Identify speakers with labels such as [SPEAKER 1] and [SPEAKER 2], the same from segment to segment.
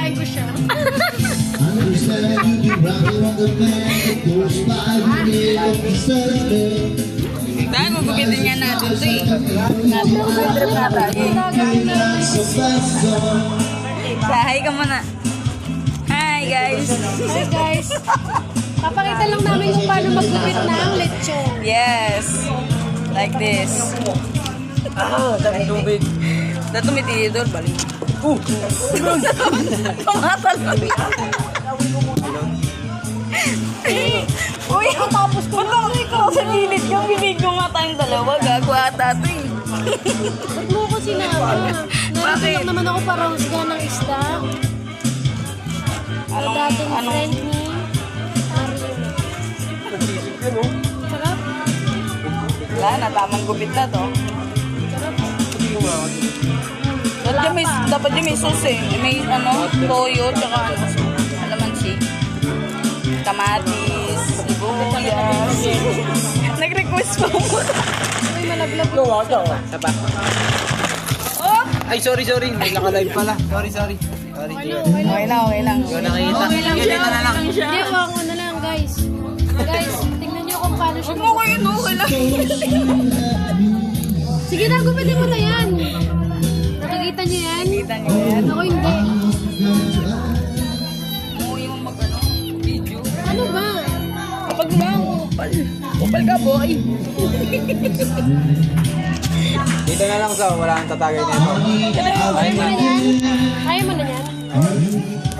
[SPEAKER 1] Kakain ko siya.
[SPEAKER 2] Dahil magupitin nga natin ito eh. Trip na tayo. Hi ka muna. Hi guys.
[SPEAKER 1] Hi guys. Papakita lang namin kung paano maggupit ng lechon.
[SPEAKER 2] Yes. Like this.
[SPEAKER 3] Dami tubig.
[SPEAKER 2] Dito tumitidor, balik. Tumatalon. Uy, tapos ko na. Ikaw sa gilid yung bibig ko nga tayong dalawa. Gago ata ito eh.
[SPEAKER 1] Ba't mo ko sinabi? Narito lang naman ako para husga ng isda. Ang dating friend ni Mario. Sarap.
[SPEAKER 2] Wala na, tamang gupit na to.
[SPEAKER 1] Sarap.
[SPEAKER 2] Dapat yung may sauce eh. May ano, toyo, tsaka ano, alamansi. Kamatis, sibuyas. Nag-request pa mo.
[SPEAKER 1] Uy, malaglag.
[SPEAKER 3] Saba.
[SPEAKER 2] Oh!
[SPEAKER 3] Ay, sorry. May naka-live pala. Sorry.
[SPEAKER 2] Okay lang.
[SPEAKER 3] Yung nakita. Dito na lang.
[SPEAKER 1] Hindi, wag mo na lang, guys. Guys, tingnan niyo kung paano siya.
[SPEAKER 2] Huwag mo kayo, okay lang.
[SPEAKER 1] Sige na, gupitin mo na yan. Nakikita niyo yan?
[SPEAKER 2] Kita niyo yan.
[SPEAKER 1] Ako hindi.
[SPEAKER 2] Oo, yung mag-ano, video.
[SPEAKER 1] Ano ba?
[SPEAKER 2] Kapag lang, upal ka, boy.
[SPEAKER 3] Dito na lang sa wala nang tatagay na ito.
[SPEAKER 1] Kaya mo na yan? Kaya mo na yan?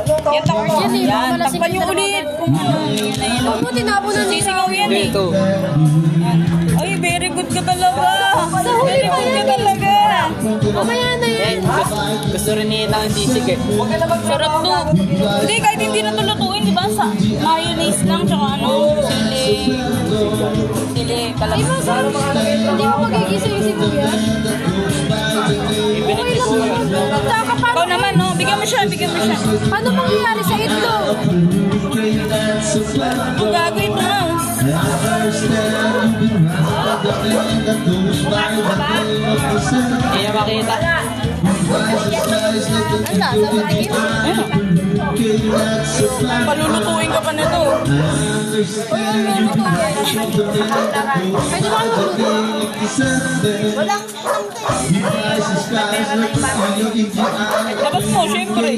[SPEAKER 2] Yan, takpan
[SPEAKER 1] Yan eh,
[SPEAKER 2] yan.
[SPEAKER 1] malasing
[SPEAKER 2] Takpan yung
[SPEAKER 1] kita
[SPEAKER 2] ulit. Kung ano, yan na yun.
[SPEAKER 1] Huwag mo tinapon na
[SPEAKER 2] Sisigaw yan eh.
[SPEAKER 3] Dito.
[SPEAKER 2] Ay, very good ka talaga.
[SPEAKER 1] Sa huli
[SPEAKER 2] Very
[SPEAKER 1] pa
[SPEAKER 2] good ka
[SPEAKER 1] yan eh.
[SPEAKER 2] talaga.
[SPEAKER 1] Mamaya na yan.
[SPEAKER 3] Gusto rin ni Itang sisig eh.
[SPEAKER 2] Sarap to. Hindi, kahit hindi na ito lutuin, di ba? Sa mayonnaise lang, tsaka ano, sili. Sili,
[SPEAKER 1] Ay,
[SPEAKER 2] talaga.
[SPEAKER 1] masarap. Hindi mo magigisa yung sibuyas. Okay lang yun. Tsaka
[SPEAKER 2] Ikaw
[SPEAKER 1] paano,
[SPEAKER 2] naman, no? Bigyan mo siya.
[SPEAKER 1] paano mangyayari sa itlog?
[SPEAKER 2] Ang gagawin mo, mouse.
[SPEAKER 3] Hindi niya makita.
[SPEAKER 1] Ang lasa, makikita.
[SPEAKER 2] Palulutuin ka pa na to.
[SPEAKER 1] Pwede ba kayo magluto?
[SPEAKER 2] Labas mo, syempre.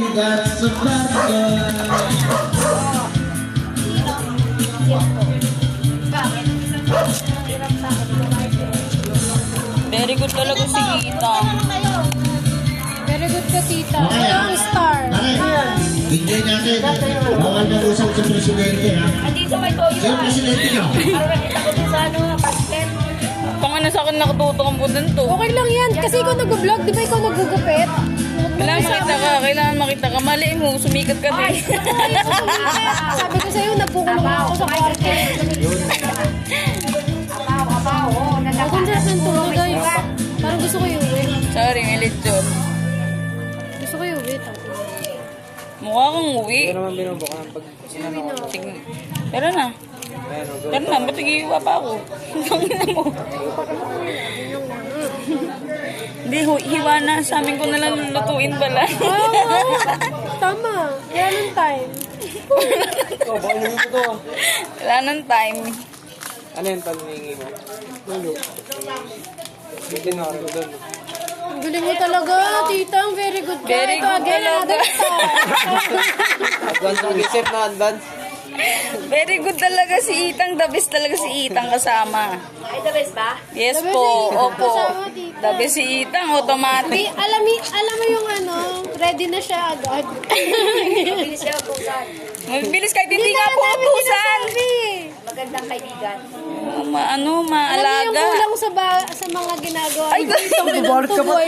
[SPEAKER 2] Very good talaga si Kita.
[SPEAKER 1] Very good ka, tita. Ang star.
[SPEAKER 4] Bigyan natin. Bawal na usap sa presidente, ha?
[SPEAKER 5] Andito may toyo.
[SPEAKER 4] Sino presidente nyo?
[SPEAKER 5] Para nakita ko din sa ano, pastel.
[SPEAKER 2] Kung ano sa akin nakatuto ang budan to.
[SPEAKER 1] Okay lang yan. Kasi ikaw nag-vlog, di ba ikaw nagugupit?
[SPEAKER 2] Kailangan makita ka. Mali mo, sumikat ka din.
[SPEAKER 1] Sabi ko sa'yo, nagkukulong ako sa kwarto.
[SPEAKER 5] Abaw, oh,
[SPEAKER 1] Ang sarap ng tulog, guys. Parang gusto ko iuwi.
[SPEAKER 2] Sorry, may lechon.
[SPEAKER 1] Gusto ko iuwi.
[SPEAKER 2] Mukha kang uwi.
[SPEAKER 3] Hindi naman binubuka ng pag sinano ko.
[SPEAKER 2] Sige. Tara na.
[SPEAKER 3] Ayan, o,
[SPEAKER 2] Tara na, ba't nagiiwa pa ako? Tangina mo. Hindi, hiwa na. Sa amin ko na lang lutuin pala.
[SPEAKER 1] Tama. Wala nang time.
[SPEAKER 3] Ito, baka nyo ito.
[SPEAKER 2] Wala nang time.
[SPEAKER 3] Ano yung paningi mo? Tulo. Hindi na ako doon.
[SPEAKER 1] Ang galing mo talaga, tita. Ang very good ka.
[SPEAKER 2] Very
[SPEAKER 1] Ito,
[SPEAKER 2] good
[SPEAKER 1] again,
[SPEAKER 2] talaga.
[SPEAKER 1] another star.
[SPEAKER 3] Advance mag-isip na advance.
[SPEAKER 2] Very good talaga si Itang. The best talaga si Itang kasama.
[SPEAKER 5] Ay, the best ba?
[SPEAKER 2] Yes
[SPEAKER 1] The best
[SPEAKER 2] po.
[SPEAKER 1] si Itang
[SPEAKER 2] Opo.
[SPEAKER 1] kasama, tita.
[SPEAKER 2] The best si Itang. Automatic.
[SPEAKER 1] Alam mo yung ano, ready na siya agad.
[SPEAKER 5] Mabilis siya utusan.
[SPEAKER 2] Magbilis kahit hindi nga po
[SPEAKER 1] namin
[SPEAKER 2] utusan.
[SPEAKER 1] sinasabi.
[SPEAKER 5] Magandang kaibigan.
[SPEAKER 1] Alam mo yung
[SPEAKER 2] Maalaga.
[SPEAKER 1] kulang sa mga ginagawa.
[SPEAKER 2] Ay,
[SPEAKER 3] Bubarot ka ba?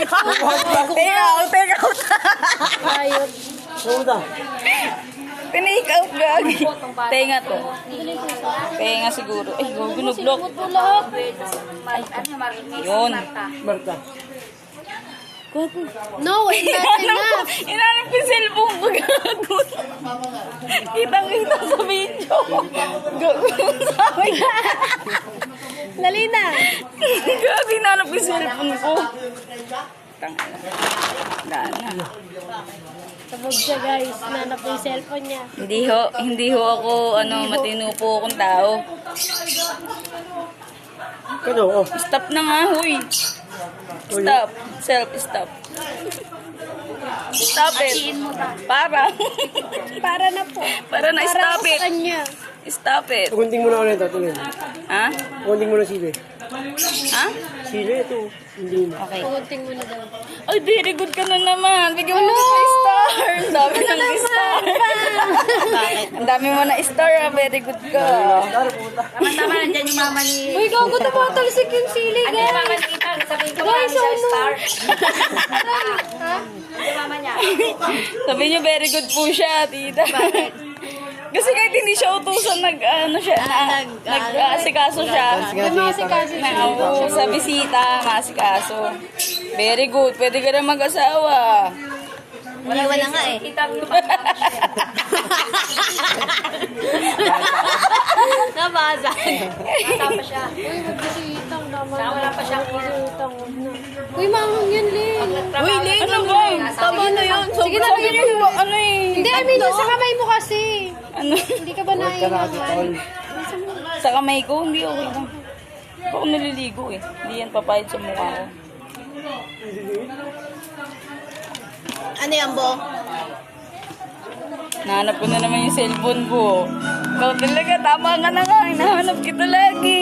[SPEAKER 2] Take out, take out.
[SPEAKER 1] Ayot.
[SPEAKER 2] Tinake out, gagi. Tenga to. Tenga siguro. Ay, gugunog-log.
[SPEAKER 1] Sinumot mo lahat.
[SPEAKER 5] Ano, Marines?
[SPEAKER 2] Yun.
[SPEAKER 5] Marta.
[SPEAKER 3] Marta.
[SPEAKER 1] No, it's not enough.
[SPEAKER 2] Inanap ko yung cellphone ko, gago. Kitang-kita sa video. Gago sa akin.
[SPEAKER 1] Dali na.
[SPEAKER 2] Gago, inanap ko yung cellphone ko. Tangina. Wala na.
[SPEAKER 1] Sabog siya guys. Nanap yung cellphone niya.
[SPEAKER 2] Hindi ho ako, matino po akong tao.
[SPEAKER 3] Ano? Oh.
[SPEAKER 2] Stop na nga, huy. Stop. Stop. Stop it. Para.
[SPEAKER 1] Para na po.
[SPEAKER 2] Para na,
[SPEAKER 1] Para
[SPEAKER 2] stop
[SPEAKER 1] ako sa
[SPEAKER 2] it.
[SPEAKER 1] kanya.
[SPEAKER 2] Stop it.
[SPEAKER 3] Gunting mo na ulit ito. Tuloy.
[SPEAKER 2] Ha?
[SPEAKER 3] Gunting mo na sili.
[SPEAKER 2] Ha?
[SPEAKER 3] Sili ito. Hindi mo.
[SPEAKER 2] Okay.
[SPEAKER 1] Pugunting mo na daw.
[SPEAKER 2] Ay, very good ka na naman. Bigyan mo na may star. Ang dami ng star. Ang dami mo na star, ah. Very good ka.
[SPEAKER 5] Tama-tama, nandyan yung mama ni...
[SPEAKER 1] Uy, gago na mga talsik yung sili,
[SPEAKER 5] Ano yung
[SPEAKER 1] guys.
[SPEAKER 5] mama ni Ethan? Sabihin ko
[SPEAKER 1] Guys,
[SPEAKER 5] marami siya
[SPEAKER 1] ano?
[SPEAKER 5] star.
[SPEAKER 1] Ha?
[SPEAKER 5] Ano yung mama niya?
[SPEAKER 2] Sabi niyo, very good po siya, tita. Kasi kahit hindi siya utusan, nag-asikaso siya.
[SPEAKER 1] May mga sikasi siya.
[SPEAKER 2] Oo, sa bisita, masikaso. Very good. Pwede ka na mag-asawa.
[SPEAKER 5] Wala nga eh. Ethan yung
[SPEAKER 1] Nabasa.
[SPEAKER 5] bata pa siya.
[SPEAKER 1] Uy, wag kasi itang naman.
[SPEAKER 5] Wala pa siyang
[SPEAKER 1] Itang, wag na. Uy, manghang yan, Ling.
[SPEAKER 5] Uy,
[SPEAKER 2] Ano ba? Tama na yun.
[SPEAKER 1] Sige na,
[SPEAKER 2] Sabi niyo, ano eh.
[SPEAKER 1] Hindi, I mean, sa kamay mo kasi.
[SPEAKER 2] Ano?
[SPEAKER 1] Hindi ka ba naiingaman?
[SPEAKER 2] Sa kamay ko, hindi okay lang. Ako naliligo eh. Hindi yan papayad sa mukha ko.
[SPEAKER 1] Ano yan, Bo?
[SPEAKER 2] Nahanap ko na naman yung cellphone ko. Ikaw talaga, tama ka na nga. Hinahanap kita lagi.